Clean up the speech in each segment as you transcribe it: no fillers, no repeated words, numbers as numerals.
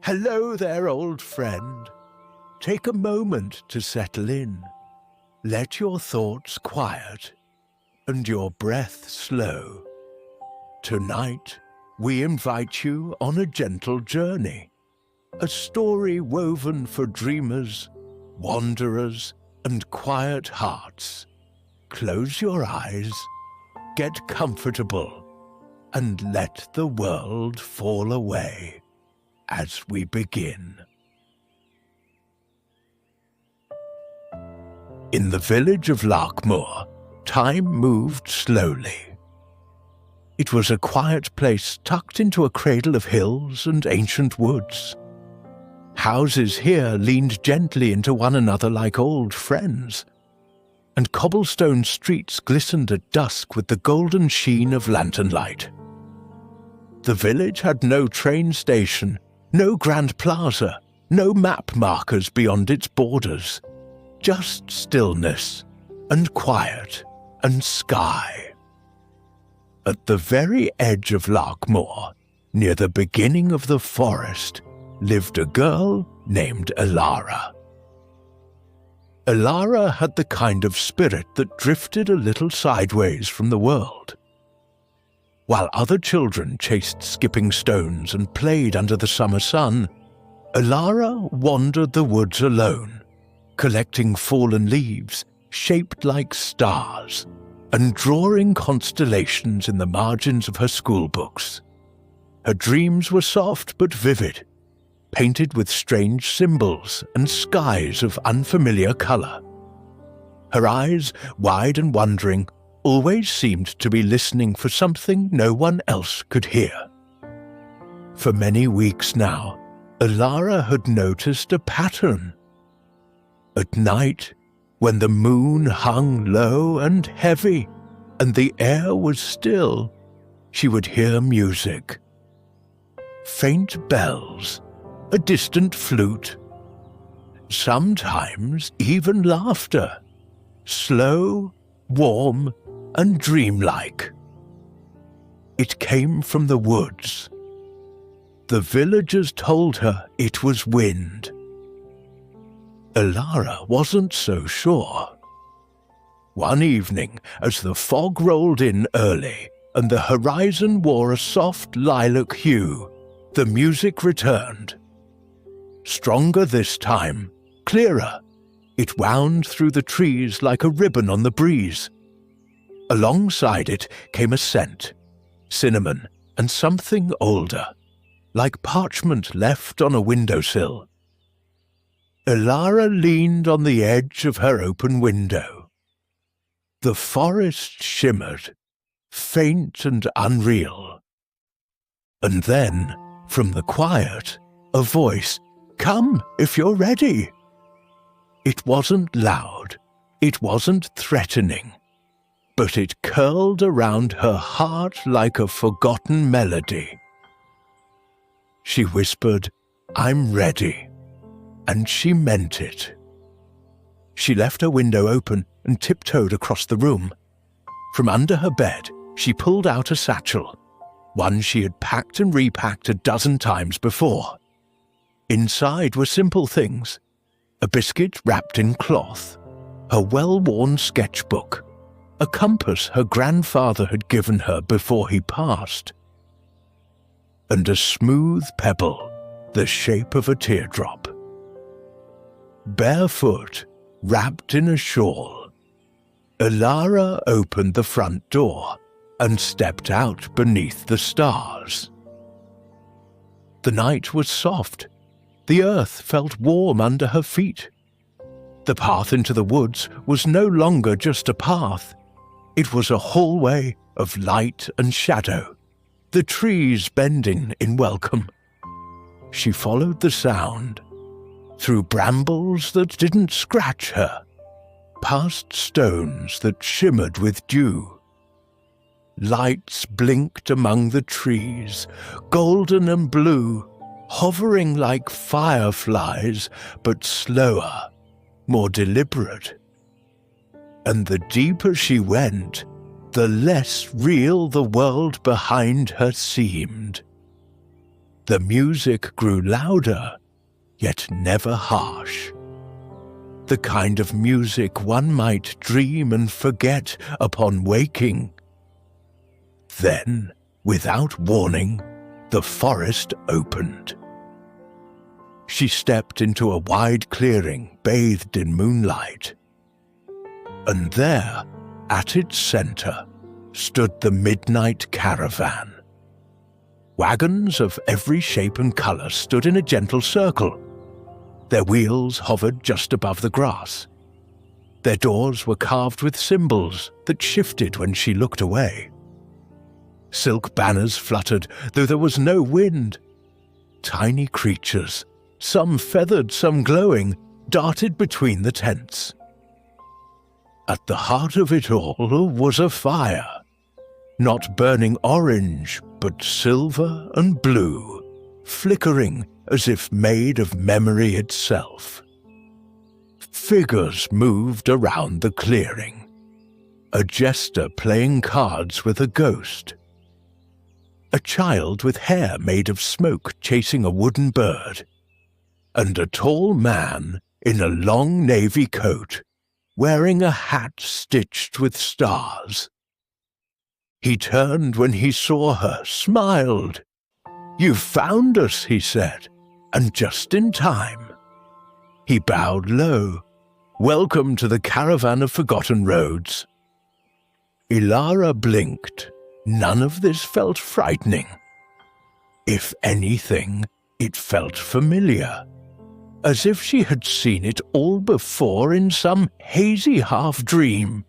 Hello there, old friend. Take a moment to settle in. Let your thoughts quiet and your breath slow. Tonight, we invite you on a gentle journey, a story woven for dreamers, wanderers, and quiet hearts. Close your eyes, get comfortable, and let the world fall away as we begin. In the village of Larkmoor, time moved slowly. It was a quiet place tucked into a cradle of hills and ancient woods. Houses here leaned gently into one another like old friends, and cobblestone streets glistened at dusk with the golden sheen of lantern light. The village had no train station, no grand plaza, no map markers beyond its borders, just stillness and quiet and sky. At the very edge of Larkmoor, near the beginning of the forest, lived a girl named Elara. Elara had the kind of spirit that drifted a little sideways from the world. While other children chased skipping stones and played under the summer sun, Elara wandered the woods alone, collecting fallen leaves shaped like stars and drawing constellations in the margins of her schoolbooks. Her dreams were soft but vivid, painted with strange symbols and skies of unfamiliar color. Her eyes, wide and wondering, always seemed to be listening for something no one else could hear. For many weeks now, Elara had noticed a pattern. At night, when the moon hung low and heavy and the air was still, she would hear music. Faint bells, a distant flute, sometimes even laughter, slow, warm, and dreamlike. It came from the woods. The villagers told her it was wind. Elara wasn't so sure. One evening, as the fog rolled in early and the horizon wore a soft lilac hue, the music returned. Stronger this time, clearer, it wound through the trees like a ribbon on the breeze. Alongside it came a scent, cinnamon and something older, like parchment left on a windowsill. Elara leaned on the edge of her open window. The forest shimmered, faint and unreal. And then, from the quiet, a voice, "Come if you're ready." It wasn't loud, it wasn't threatening, but it curled around her heart like a forgotten melody. She whispered, "I'm ready," and she meant it. She left her window open and tiptoed across the room. From under her bed, she pulled out a satchel, one she had packed and repacked a dozen times before. Inside were simple things: a biscuit wrapped in cloth, a well-worn sketchbook, a compass her grandfather had given her before he passed, and a smooth pebble the shape of a teardrop. Barefoot, wrapped in a shawl, Elara opened the front door and stepped out beneath the stars. The night was soft. The earth felt warm under her feet. The path into the woods was no longer just a path. It was a hallway of light and shadow, the trees bending in welcome. She followed the sound, through brambles that didn't scratch her, past stones that shimmered with dew. Lights blinked among the trees, golden and blue, hovering like fireflies, but slower, more deliberate. And the deeper she went, the less real the world behind her seemed. The music grew louder, yet never harsh. The kind of music one might dream and forget upon waking. Then, without warning, the forest opened. She stepped into a wide clearing bathed in moonlight. And there, at its center, stood the Midnight Caravan. Wagons of every shape and color stood in a gentle circle. Their wheels hovered just above the grass. Their doors were carved with symbols that shifted when she looked away. Silk banners fluttered, though there was no wind. Tiny creatures, some feathered, some glowing, darted between the tents. At the heart of it all was a fire, not burning orange, but silver and blue, flickering as if made of memory itself. Figures moved around the clearing, a jester playing cards with a ghost, a child with hair made of smoke chasing a wooden bird, and a tall man in a long navy coat, wearing a hat stitched with stars. He turned when he saw her, smiled. "You've found us," he said, "and just in time." He bowed low. "Welcome to the caravan of forgotten roads." Ilara blinked. None of this felt frightening. If anything, it felt familiar, as if she had seen it all before in some hazy half-dream.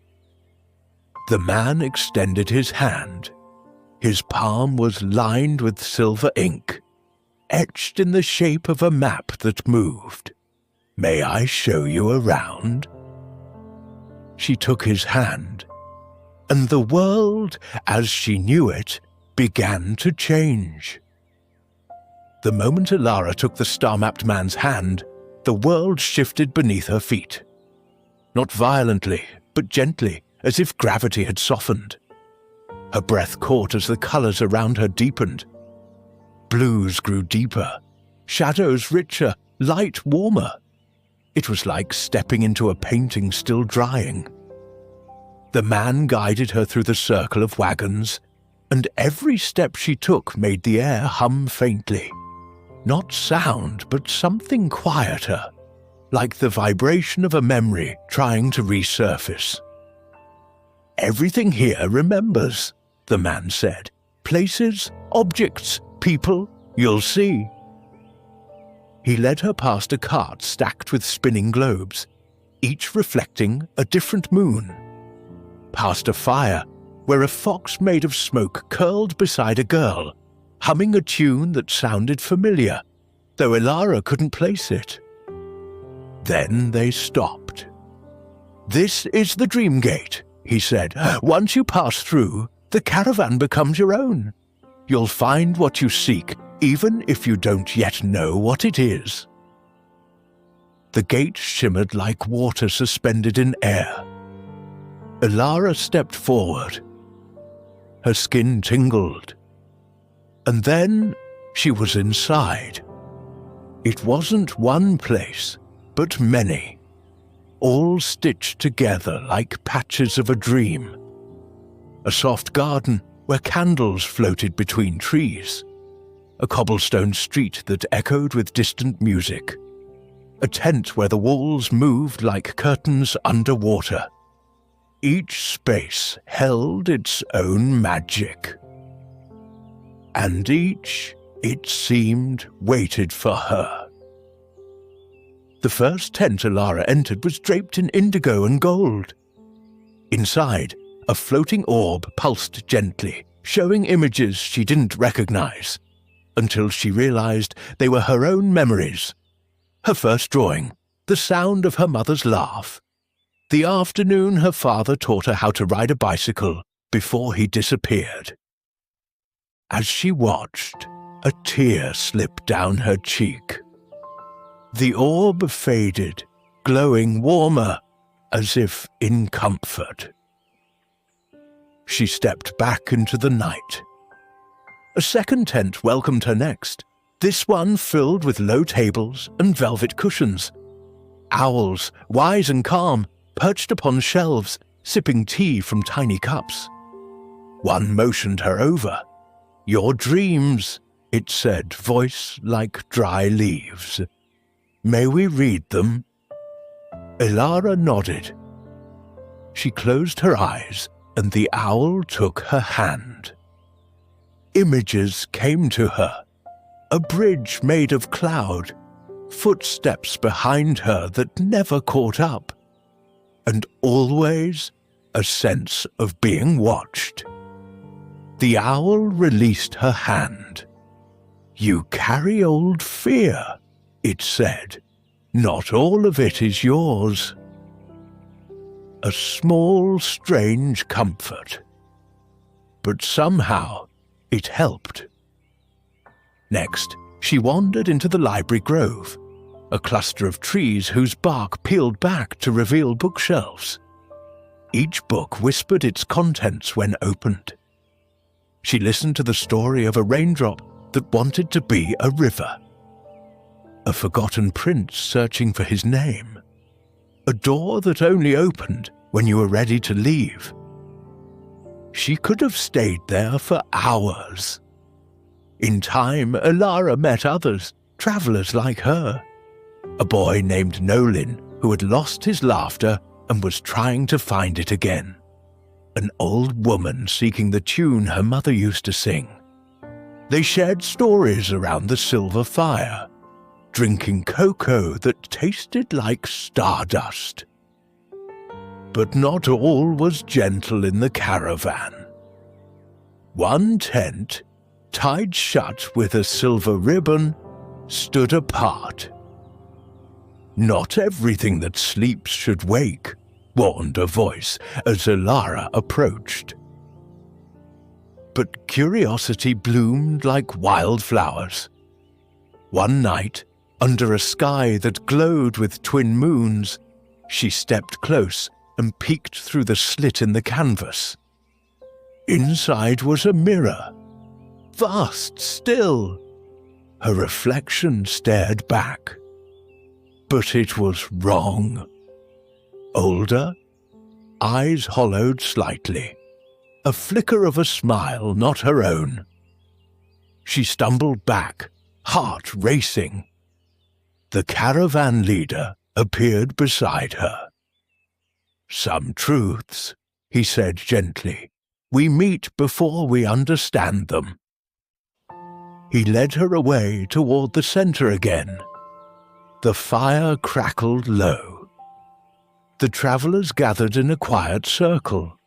The man extended his hand. His palm was lined with silver ink, etched in the shape of a map that moved. "May I show you around?" She took his hand, and the world, as she knew it, began to change. The moment Ilara took the star-mapped man's hand, the world shifted beneath her feet. Not violently, but gently, as if gravity had softened. Her breath caught as the colors around her deepened. Blues grew deeper, shadows richer, light warmer. It was like stepping into a painting still drying. The man guided her through the circle of wagons, and every step she took made the air hum faintly. Not sound, but something quieter, like the vibration of a memory trying to resurface. "Everything here remembers," the man said. "Places, objects, people, you'll see." He led her past a cart stacked with spinning globes, each reflecting a different moon. Past a fire, where a fox made of smoke curled beside a girl, humming a tune that sounded familiar, though Ilara couldn't place it. Then they stopped. "This is the Dream Gate," he said. "Once you pass through, the caravan becomes your own. You'll find what you seek, even if you don't yet know what it is." The gate shimmered like water suspended in air. Ilara stepped forward. Her skin tingled. And then she was inside. It wasn't one place, but many, all stitched together like patches of a dream. A soft garden where candles floated between trees. A cobblestone street that echoed with distant music. A tent where the walls moved like curtains underwater. Each space held its own magic. And each, it seemed, waited for her. The first tent Ilara entered was draped in indigo and gold. Inside, a floating orb pulsed gently, showing images she didn't recognize, until she realized they were her own memories. Her first drawing, the sound of her mother's laugh, the afternoon her father taught her how to ride a bicycle before he disappeared. As she watched, a tear slipped down her cheek. The orb faded, glowing warmer, as if in comfort. She stepped back into the night. A second tent welcomed her next, this one filled with low tables and velvet cushions. Owls, wise and calm, perched upon shelves, sipping tea from tiny cups. One motioned her over. "Your dreams," it said, voice like dry leaves. "May we read them?" Elara nodded. She closed her eyes, and the owl took her hand. Images came to her. A bridge made of cloud, footsteps behind her that never caught up, and always a sense of being watched. The owl released her hand. "You carry old fear," it said. "Not all of it is yours." A small, strange comfort. But somehow it helped. Next, she wandered into the library grove, a cluster of trees whose bark peeled back to reveal bookshelves. Each book whispered its contents when opened. She listened to the story of a raindrop that wanted to be a river, a forgotten prince searching for his name, a door that only opened when you were ready to leave. She could have stayed there for hours. In time, Elara met others, travelers like her. A boy named Nolan who had lost his laughter and was trying to find it again. An old woman seeking the tune her mother used to sing. They shared stories around the silver fire, drinking cocoa that tasted like stardust. But not all was gentle in the caravan. One tent, tied shut with a silver ribbon, stood apart. "Not everything that sleeps should wake," warned a voice as Elara approached. But curiosity bloomed like wildflowers. One night, under a sky that glowed with twin moons, she stepped close and peeked through the slit in the canvas. Inside was a mirror, vast still. Her reflection stared back. But it was wrong. Older, eyes hollowed slightly, a flicker of a smile not her own. She stumbled back, heart racing. The caravan leader appeared beside her. "Some truths," he said gently, "we meet before we understand them." He led her away toward the center again. The fire crackled low. The travelers gathered in a quiet circle.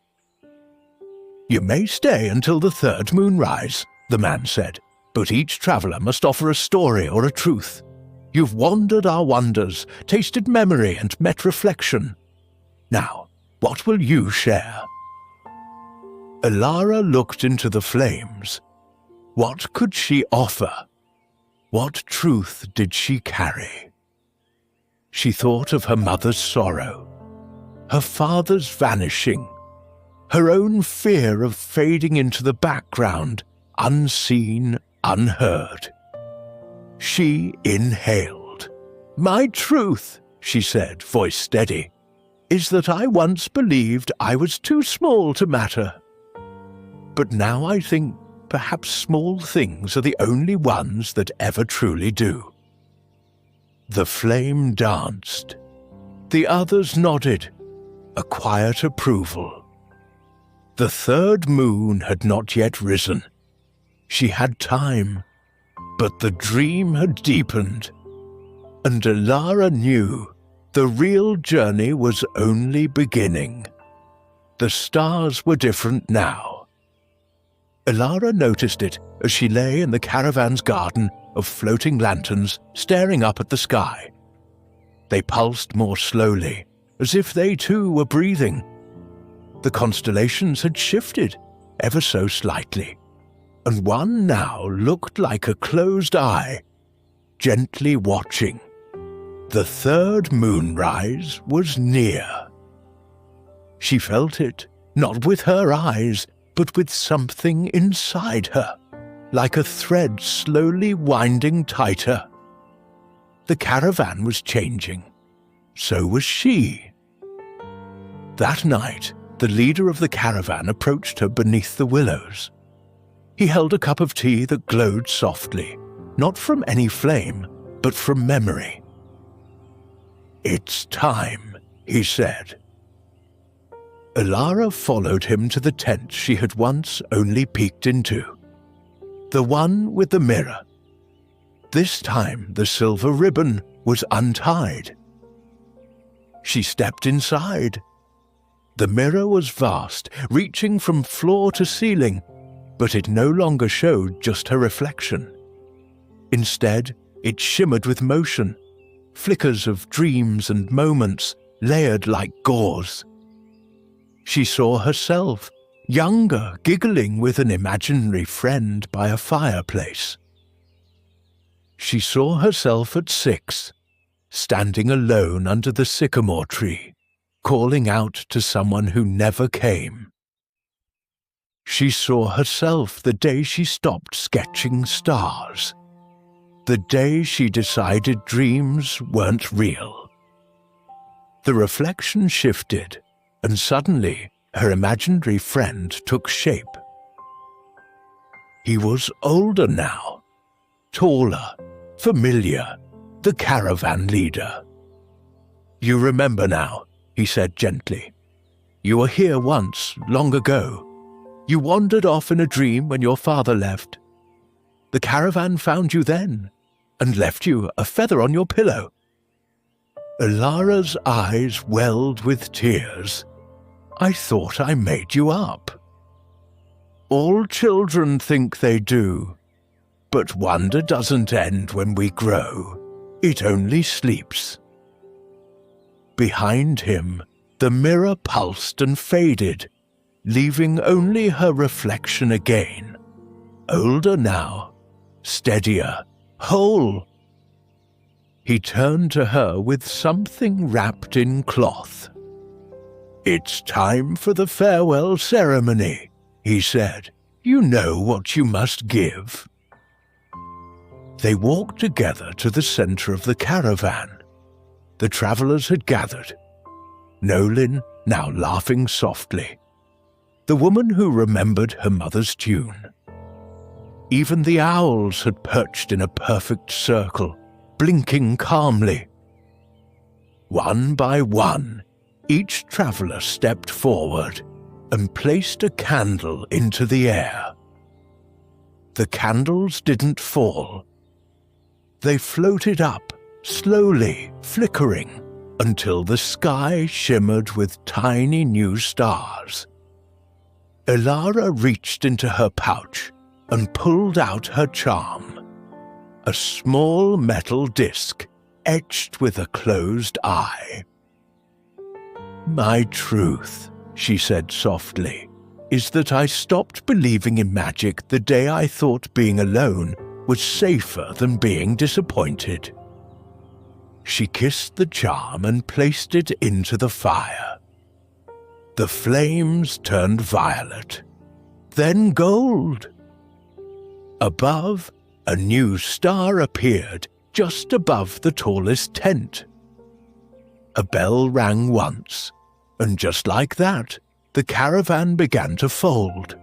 "You may stay until the third moonrise," the man said, "but each traveler must offer a story or a truth. You've wandered our wonders, tasted memory and met reflection. Now, what will you share?" Elara looked into the flames. What could she offer? What truth did she carry? She thought of her mother's sorrow, her father's vanishing, her own fear of fading into the background, unseen, unheard. She inhaled. "My truth," she said, voice steady, "is that I once believed I was too small to matter. But now I think perhaps small things are the only ones that ever truly do." The flame danced. The others nodded, a quiet approval. The third moon had not yet risen. She had time, but the dream had deepened, and Elara knew the real journey was only beginning. The stars were different now. Elara noticed it as she lay in the caravan's garden of floating lanterns staring up at the sky. They pulsed more slowly, as if they too were breathing. The constellations had shifted, ever so slightly, and one now looked like a closed eye, gently watching. The third moonrise was near. She felt it, not with her eyes, but with something inside her, like a thread slowly winding tighter. The caravan was changing. So was she. That night, the leader of the caravan approached her beneath the willows. He held a cup of tea that glowed softly, not from any flame, but from memory. "It's time," he said. Elara followed him to the tent she had once only peeked into. The one with the mirror. This time the silver ribbon was untied. She stepped inside. The mirror was vast, reaching from floor to ceiling, but it no longer showed just her reflection. Instead, it shimmered with motion, flickers of dreams and moments layered like gauze. She saw herself, younger, giggling with an imaginary friend by a fireplace. She saw herself at 6, standing alone under the sycamore tree, calling out to someone who never came. She saw herself the day she stopped sketching stars, the day she decided dreams weren't real. The reflection shifted, and suddenly her imaginary friend took shape. He was older now, taller, familiar, the caravan leader. "You remember now," he said gently. "You were here once, long ago. You wandered off in a dream when your father left. The caravan found you then, and left you a feather on your pillow." Elara's eyes welled with tears. "I thought I made you up." "All children think they do. But wonder doesn't end when we grow. It only sleeps." Behind him, the mirror pulsed and faded, leaving only her reflection again. Older now, steadier, whole. He turned to her with something wrapped in cloth. "It's time for the farewell ceremony," he said. "You know what you must give." They walked together to the center of the caravan. The travelers had gathered. Nolan now laughing softly. The woman who remembered her mother's tune. Even the owls had perched in a perfect circle, blinking calmly. One by one, each traveler stepped forward and placed a candle into the air. The candles didn't fall. They floated up, slowly flickering, until the sky shimmered with tiny new stars. Elara reached into her pouch and pulled out her charm, a small metal disc etched with a closed eye. "My truth," she said softly, "is that I stopped believing in magic the day I thought being alone was safer than being disappointed." She kissed the charm and placed it into the fire. The flames turned violet, then gold. Above, a new star appeared just above the tallest tent. A bell rang once, and just like that, the caravan began to fold.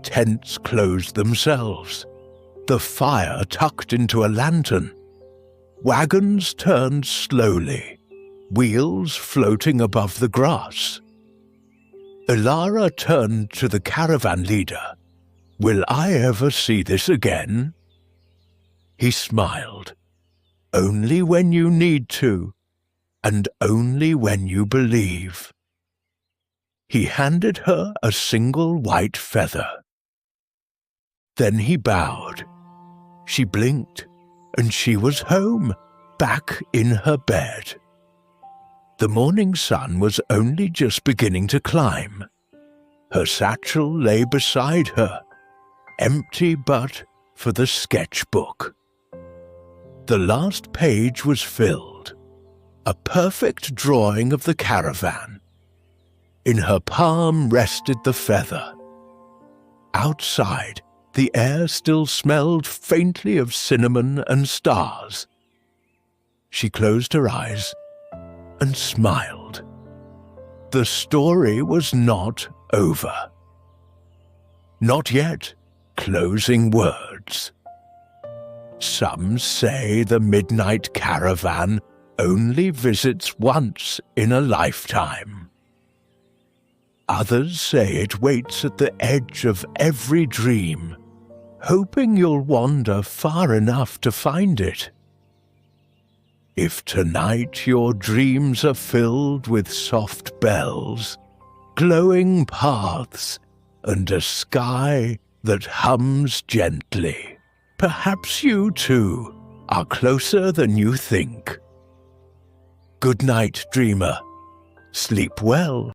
Tents closed themselves. The fire tucked into a lantern. Wagons turned slowly, wheels floating above the grass. Elara turned to the caravan leader. "Will I ever see this again?" He smiled. "Only when you need to, and only when you believe." He handed her a single white feather. Then he bowed. She blinked, and she was home, back in her bed. The morning sun was only just beginning to climb. Her satchel lay beside her, empty but for the sketchbook. The last page was filled, a perfect drawing of the caravan. In her palm rested the feather. Outside, The air still smelled faintly of cinnamon and stars. She closed her eyes and smiled. The story was not over. Not yet. Closing words. Some say the Midnight Caravan only visits once in a lifetime. Others say it waits at the edge of every dream, hoping you'll wander far enough to find it. If tonight your dreams are filled with soft bells, glowing paths, and a sky that hums gently, perhaps you too are closer than you think. Good night, dreamer. Sleep well.